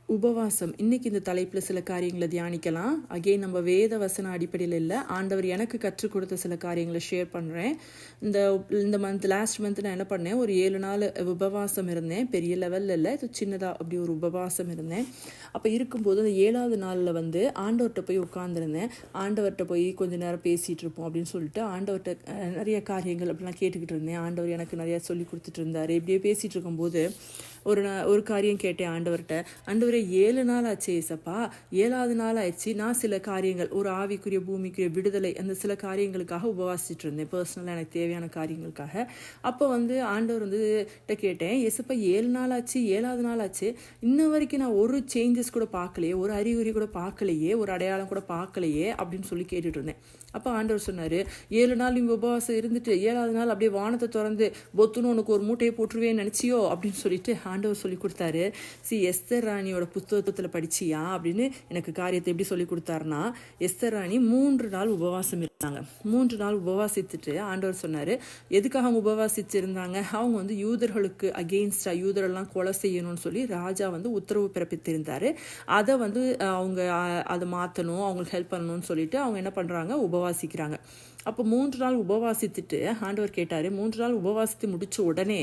உபவாசம். இன்னைக்கு இந்த தலைப்பில் சில காரியங்களை தியானிக்கலாம். அகெயின் நம்ம வேத வசன அடிப்படையில் இல்லை, ஆண்டவர் எனக்கு கற்றுக் கொடுத்த சில காரியங்களை ஷேர் பண்ணுறேன். இந்த லாஸ்ட் மந்த் நான் என்ன பண்ணேன், ஒரு 7 நாள் உபவாசம் இருந்தேன். பெரிய லெவலில் இல்லை, இது சின்னதாக அப்படி ஒரு உபவாசம் இருந்தேன். அப்போ இருக்கும்போது அந்த 7வது நாளில் ஆண்டவர்கிட்ட போய் உட்காந்துருந்தேன். ஆண்டவர்கிட்ட போய் கொஞ்சம் நேரம் பேசிகிட்டு இருப்போம் அப்படின்னு சொல்லிட்டு ஆண்டவர்கிட்ட நிறைய காரியங்கள் அப்படிலாம் கேட்டுக்கிட்டு இருந்தேன். ஆண்டவர் எனக்கு நிறையா சொல்லி கொடுத்துட்டு இருந்தார். இப்படியே பேசிகிட்டு இருக்கும்போது ஒரு காரியம் கேட்டேன் ஆண்டவர்கிட்ட. ஆண்டவரே, 7 நாள் ஆச்சு ஏசப்பா, 7வது நாள் ஆயிடுச்சு. நான் சில காரியங்கள், ஒரு ஆவிக்குரிய பூமிக்குரிய விடுதலை, அந்த சில காரியங்களுக்காக உபவாசிச்சுட்டு இருந்தேன், பர்சனலாக எனக்கு தேவையான காரியங்களுக்காக. அப்போ ஆண்டவர் கேட்டேன், ஏசப்பா 7 நாள் ஆச்சு, 7வது நாள் ஆச்சு, இன்ன வரைக்கும் நான் ஒரு சேஞ்சஸ் கூட பார்க்கலையே, ஒரு அறிகுறி கூட பார்க்கலையே, ஒரு அடையாளம் கூட பார்க்கலையே அப்படின்னு சொல்லி கேட்டுட்டு இருந்தேன். அப்போ ஆண்டவர் சொன்னார், 7 நாள் நீங்கள் உபவாசம் இருந்துட்டு 7வது நாள் அப்படியே வானத்தை திறந்து பொத்துன்னு உனக்கு ஒரு மூட்டையை போட்டுருவேன்னு நினச்சியோ அப்படின்னு சொல்லிட்டு ஆண்டவர் சொல்லி கொடுத்தாரு. எஸ்தர் ராணியோட புத்தகத்தில் படிச்சியா அப்படின்னு எனக்கு காரியத்தை எப்படி சொல்லி கொடுத்தாருன்னா, எஸ்தர் ராணி 3 நாள் உபவாசம் இருந்தாங்க. 3 நாள் உபவாசித்துட்டு ஆண்டவர் சொன்னார், எதுக்காக அவங்க உபவாசிச்சு இருந்தாங்க, அவங்க யூதர்களுக்கு அகெயின்ஸ்டாக யூதரெல்லாம் கொலை செய்யணும்னு சொல்லி ராஜா உத்தரவு பிறப்பித்திருந்தார். அதை அவங்க அதை மாற்றணும், அவங்களுக்கு ஹெல்ப் பண்ணணும்னு சொல்லிட்டு அவங்க என்ன பண்ணுறாங்க, உபவாசிக்கிறாங்க. அப்போ 3 நாள் உபவாசித்துட்டு ஆண்டவர் கேட்டார், 3 நாள் உபவாசித்து முடிச்ச உடனே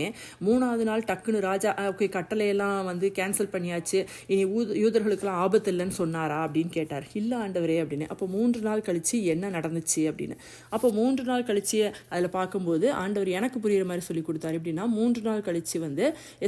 3வது நாள் டக்குன்னு ராஜா ஓகே கட்டளையெல்லாம் கேன்சல் பண்ணியாச்சு, இனி யூதர்களுக்கெல்லாம் ஆபத்து இல்லைன்னு சொன்னாரா அப்படின்னு கேட்டார். இல்லை ஆண்டவரே அப்படின்னு. அப்போ 3 நாள் கழிச்சு என்ன நடந்துச்சு அப்படின்னு. அப்போ 3 நாள் கழிச்சு அதில் பார்க்கும்போது ஆண்டவர் எனக்கு புரியுற மாதிரி சொல்லி கொடுத்தாரு. எப்படின்னா 3 நாள் கழிச்சு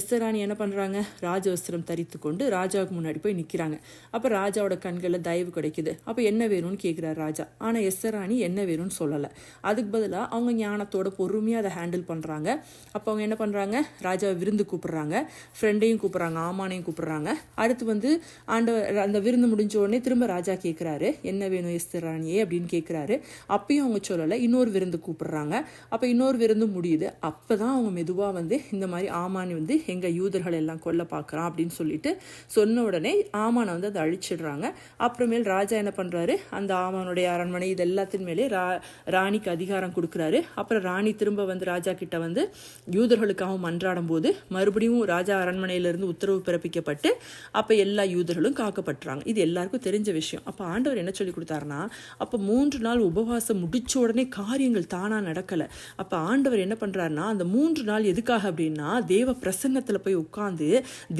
எஸ்தர் ராணி என்ன பண்ணுறாங்க, ராஜவஸ்திரம் தரித்து கொண்டு ராஜாவுக்கு முன்னாடி போய் நிற்கிறாங்க. அப்போ ராஜாவோட கண்களில் தயவு கிடைக்குது. அப்போ என்ன வேணும்னு கேட்குறாரு ராஜா. ஆனால் எஸ்தர் ராணி என்ன வேணும்னு சொல்லலை. அதுக்கு பதிலாக அவங்க ஞானத்தோட பொறுமையாக அதை ஹேண்டில் பண்ணுறாங்க. அப்போ அவங்க என்ன பண்ணுறாங்க, ராஜாவை விருந்து கூப்பிட்றாங்க, ஃப்ரெண்டையும் கூப்பிட்றாங்க, ஆமானையும் கூப்பிட்றாங்க. அடுத்து ஆண்டவர் அந்த விருந்து முடிஞ்ச உடனே திரும்ப ராஜா கேட்குறாரு, என்ன வேணும் எஸ்தர் ராணியே அப்படின்னு கேட்குறாரு. அப்பயும் அவங்க சொல்லலை, இன்னொரு விருந்து கூப்பிட்றாங்க. அப்போ இன்னொரு விருந்து முடியுது. அப்போ தான் அவங்க மெதுவாக இந்த மாதிரி ஆமான் எங்கள் யூதர்கள் எல்லாம் கொல்ல பார்க்குறான் அப்படின்னு சொல்லிட்டு சொன்ன உடனே ஆமானை அதை அழிச்சிடுறாங்க. அப்புறமேல் ராஜா என்ன பண்ணுறாரு, அந்த ஆமானுடைய அரண்மனை இது எல்லாத்தின் மேலே ராணிக்கு அதிகாரம் கொடுக்குறாரு. அப்புறம் ராணி திரும்ப ராஜா கிட்ட யூதர்களுக்காக மன்றாடும் போது மறுபடியும் ராஜா அரண்மனையிலிருந்து உத்தரவு பிறப்பிக்கப்பட்டு அப்போ எல்லா யூதர்களும் காக்கப்படுறாங்க. இது எல்லாருக்கும் தெரிஞ்ச விஷயம். அப்போ ஆண்டவர் என்ன சொல்லி கொடுத்தாருன்னா, அப்போ 3 நாள் உபவாசம் முடிச்ச உடனே காரியங்கள் தானா நடக்கலை. அப்போ ஆண்டவர் என்ன பண்றாருன்னா, அந்த 3 நாள் எதுக்காக அப்படின்னா, தேவ பிரசன்னத்தில் போய் உட்கார்ந்து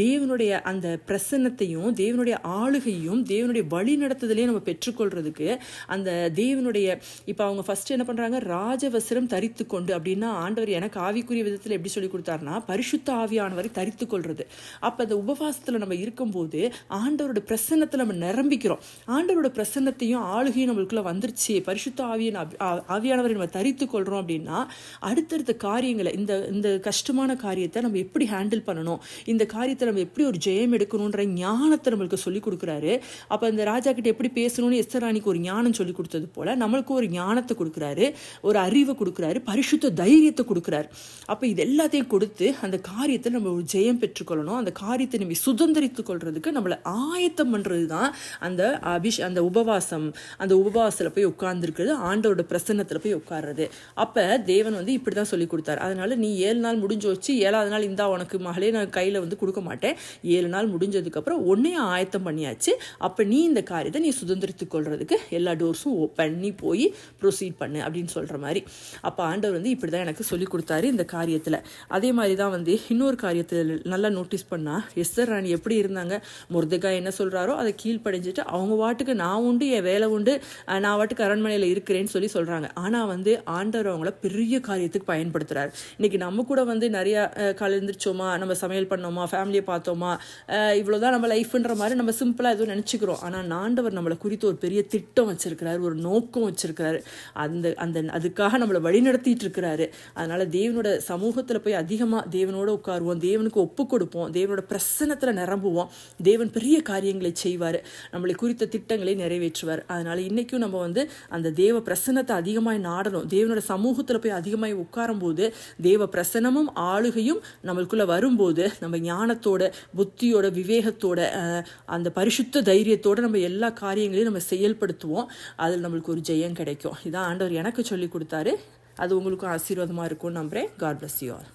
தேவனுடைய அந்த பிரசன்னத்தையும் தேவனுடைய ஆளுகையும் தேவனுடைய வழி நடத்துதலையும் நம்ம பெற்றுக்கொள்றதுக்கு அந்த தேவனுடைய இப்போ அவங்க ஃபர்ஸ்ட் என்ன பண்றாங்க, ராஜவஸ்திரம் தரித்து கொண்டு அப்படின்னா ஆண்டவர் எனக்கு ஆவிக்குரிய விதத்தில் எப்படி சொல்லி கொடுத்தாருன்னா, பரிசுத்த ஆவியானவரை தரித்து கொள்றது. அப்போ அந்த உபவாசத்தில் நம்ம இருக்கும்போது ஆண்டவரோட பிரசன்னத்தில் நம்ம நிரம்பிக்கிறோம். ஆண்டவரோட பிரசன்னத்தையும் ஆளுகையும் நம்மளுக்குள்ள வந்துருச்சு, பரிசுத்த ஆவியானவரை நம்ம தரித்து கொள்றோம் அப்படின்னா அடுத்தடுத்த காரியங்களை இந்த கஷ்டமான காரியத்தை நம்ம எப்படி ஹேண்டில் பண்ணணும், இந்த காரியத்தை நம்ம எப்படி ஒரு ஜெயம் எடுக்கணுன்ற ஞானத்தை நம்மளுக்கு சொல்லி கொடுக்குறாரு. அப்போ இந்த ராஜா கிட்ட எப்படி பேசணும்னு எஸ்தர் ராணிக்கு ஒரு ஞானம் சொல்லி கொடுத்தது போல நம்மளுக்கு ஒரு ஞானத்தை கொடுக்குறாரு, ஒரு அறிவை கொடுக்குறாரு, பரிசுத்த தைரியத்தை கொடுக்குறாரு. அப்போ இது எல்லாத்தையும் கொடுத்து அந்த காரியத்தை நம்ம ஒரு ஜெயம் பெற்றுக்கொள்ளணும், அந்த காரியத்தை நம்ம சுதந்திரித்து கொள்றதுக்கு நம்மளை ஆயத்தம் பண்ணுறது தான் அந்த உபவாசம். அந்த உபவாசத்தில் போய் உட்கார்ந்துருக்கிறது, ஆண்டவரோட பிரசன்னத்தில் போய் உட்கார்றது. அப்போ தேவன் இப்படி தான் சொல்லி கொடுத்தாரு. அதனால நீ 7 நாள் முடிஞ்சு வச்சு 7வது நாள் இந்தா உனக்கு மகளே நான் கையில் கொடுக்க மாட்டேன், 7 நாள் முடிஞ்சதுக்கப்புறம் உன்னையே ஆயத்தம் பண்ணியாச்சு, அப்போ நீ இந்த காரியத்தை நீ சுதந்திரித்து கொள்றதுக்கு எல்லா டோர்ஸும் ஓப்பன், நீ போய் ப்ரொசீட் பண்ணு அப்படின்னு சொல்கிற மாதிரி. அப்போ ஆண்டவர் இப்படி தான் எனக்கு சொல்லி கொடுத்தாரு இந்த காரியத்தில். அதே மாதிரி தான் இன்னொரு காரியத்தில் நல்லா நோட்டீஸ் பண்ணால், எஸ்தர் ராணி எப்படி இருந்தாங்க, மொர்தெகாய் என்ன சொல்கிறாரோ அதை கீழ்ப்படைஞ்சிட்டு அவங்க வாட்டுக்கு நான் உண்டு, என் வேலை உண்டு, நான் வாட்டுக்கு அரண்மனையில் இருக்கிறேன்னு சொல்கிறாங்க. ஆனால் ஆண்டவர் அவங்கள பெரிய காரியத்துக்கு பயன்படுத்துகிறார். இன்றைக்கி நம்ம கூட நிறையா கலந்துருச்சோமா, நம்ம சமையல் பண்ணோமா, ஃபேமிலியை பார்த்தோமா, இவ்வளோதான் நம்ம லைஃப்ன்ற மாதிரி நம்ம சிம்பிளாக எதுவும் நினச்சிக்கிறோம். ஆனால் ஆண்டவர் நம்மளை குறித்து ஒரு பெரிய திட்டம் வச்சிருக்கிறார், ஒரு நோக்கம் வச்சிருக்கிறாரு, அதுக்காக நம்மளை வழிநடத்திட்டு இருக்கிறாரு. அதனால தேவனோட சமூகத்தில் போய் அதிகமாக தேவனோட உட்காருவோம், தேவனுக்கு ஒப்பு கொடுப்போம், தேவனோட பிரசன்னத்தில் நிரம்புவோம். தேவன் பெரிய காரியங்களை செய்வார், நம்மளை குறித்த திட்டங்களை நிறைவேற்றுவார். அதனால இன்னைக்கும் நம்ம அந்த தேவ பிரசன்னத்தை அதிகமாய் நாடணும். தேவனோட சமூகத்தில் போய் அதிகமாய் உட்காரும் போது தேவ பிரசன்னமும் ஆளுகையும் நம்மளுக்குள்ள வரும்போது நம்ம ஞானத்தோட, புத்தியோட, விவேகத்தோட, அந்த பரிசுத்த தைரியத்தோட நம்ம எல்லா காரியங்களையும் நம்ம செயல்படுத்துவோம். அதில் நம்மளுக்கு ஒரு ஜெயம் கிடைக்கும். இதான் ஆண்டவர் எனக்கு சொல்லி கொடுத்தாரு. அது உங்களுக்கும் ஆசீர்வாதமாக இருக்கும்னு நம்புகிறேன். God bless you all.